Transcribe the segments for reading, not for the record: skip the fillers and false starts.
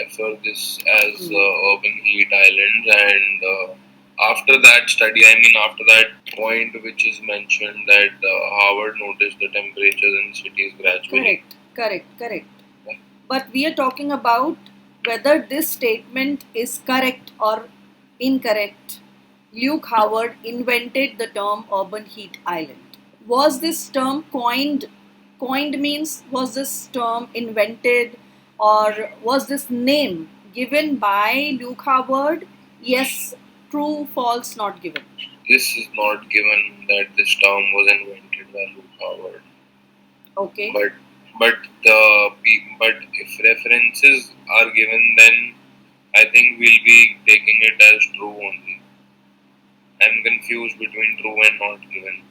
refer this as urban heat islands, and after that study, I mean after that point which is mentioned that Howard noticed the temperatures in cities gradually. Correct. But we are talking about whether this statement is correct or incorrect. Luke Howard invented the term urban heat island. Was this term coined? Coined means, was this term invented, or was this name given by Luke Howard? Yes, true, false, not given. This is not given that this term was invented by Luke Howard. Okay. But if references are given, then I think we'll be taking it as true only. I'm confused between true and not given.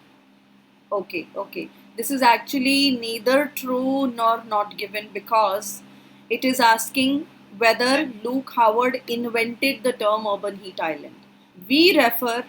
Okay. This is actually neither true nor not given, because it is asking whether Luke Howard invented the term urban heat island. We refer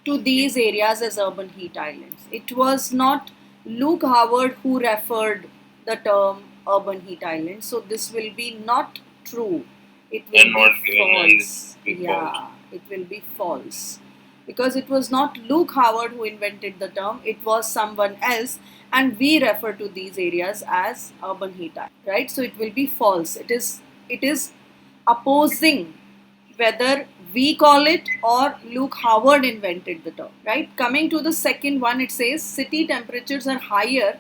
to these areas as urban heat islands. It was not Luke Howard who referred the term urban heat island, so this will be not true. It will be false. Yeah, it will be false, because it was not Luke Howard who invented the term, it was someone else, and we refer to these areas as urban heat islands, right? So it will be false. It is opposing whether we call it or Luke Howard invented the term, right? Coming to the second one, it says city temperatures are higher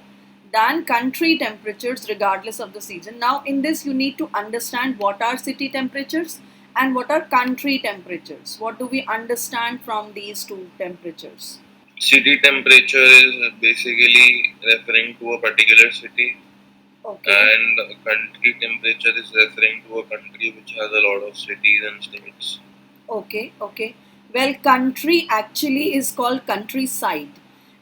than country temperatures regardless of the season. Now, in this, you need to understand what are city temperatures and what are country temperatures. What do we understand from these two temperatures? City temperature is basically referring to a particular city, Okay. and country temperature is referring to a country which has a lot of cities and states. Okay. Well, country actually is called countryside,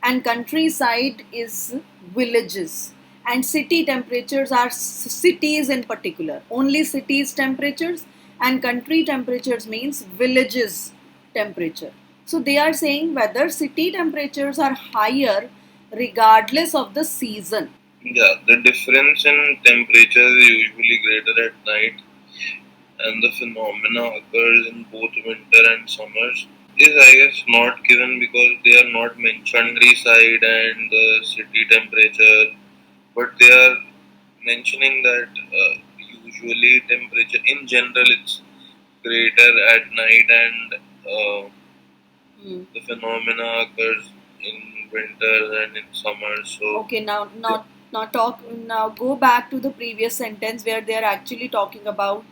and countryside is villages, and city temperatures are cities in particular, only cities temperatures, and country temperatures means villages temperature. So they are saying whether city temperatures are higher regardless of the season. Yeah, the difference in temperature is usually greater at night, and the phenomena occurs in both winter and summers. Is, I guess, not given because they are not mentioned countryside and the city temperature, but they are mentioning that usually temperature in general it's greater at night, and the phenomena occurs in winter and in summer. So okay, now go back to the previous sentence where they are actually talking about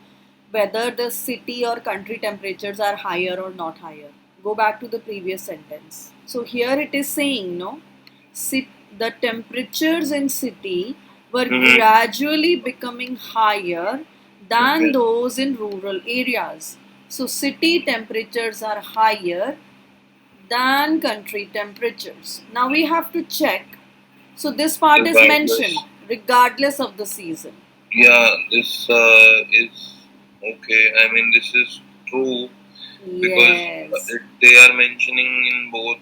whether the city or country temperatures are higher or not higher. Go back to the previous sentence. So here it is saying, no, the temperatures in city were gradually becoming higher than those in rural areas. So city temperatures are higher than country temperatures. Now we have to check. So this part is mentioned regardless of the season. Yeah, this is okay. I mean, this is true because they are mentioning in both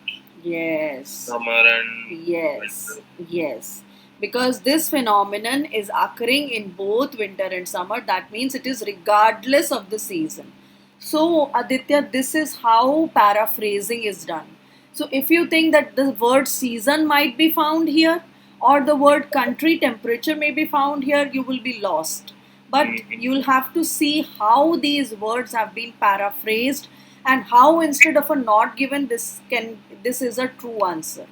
summer and yes, because this phenomenon is occurring in both winter and summer. That means it is regardless of the season. So Aditya, this is how paraphrasing is done. So if you think that the word season might be found here or the word country temperature may be found here, you will be lost. But you'll have to see how these words have been paraphrased and how instead of a not given, this is a true answer.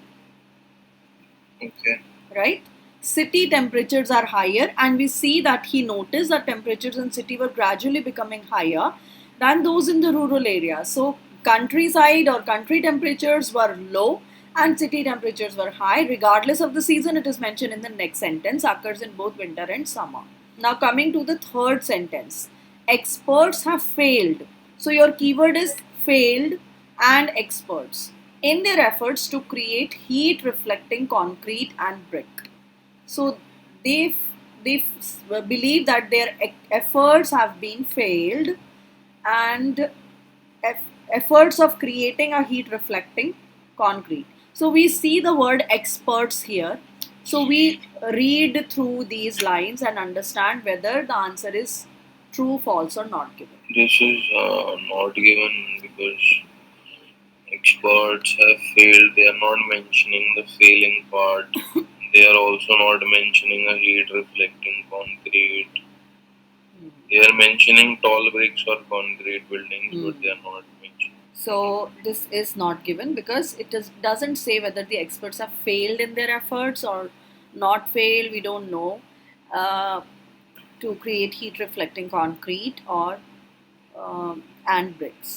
Okay. Right? City temperatures are higher, and we see that he noticed that temperatures in city were gradually becoming higher than those in the rural areas. So countryside or country temperatures were low and city temperatures were high. Regardless of the season, it is mentioned in the next sentence, occurs in both winter and summer. Now coming to the third sentence, experts have failed. So your keyword is failed and experts in their efforts to create heat reflecting concrete and brick. So they believe that their efforts have been failed, and efforts of creating a heat reflecting concrete. So we see the word experts here. So we read through these lines and understand whether the answer is True, false, or not given? This is not given because experts have failed. They are not mentioning the failing part. They are also not mentioning a heat reflecting concrete. They are mentioning tall bricks or concrete buildings, but they Hmm. are not mentioning. So this is not given because doesn't say whether the experts have failed in their efforts or not failed. We don't know uh, to create heat reflecting concrete or and bricks.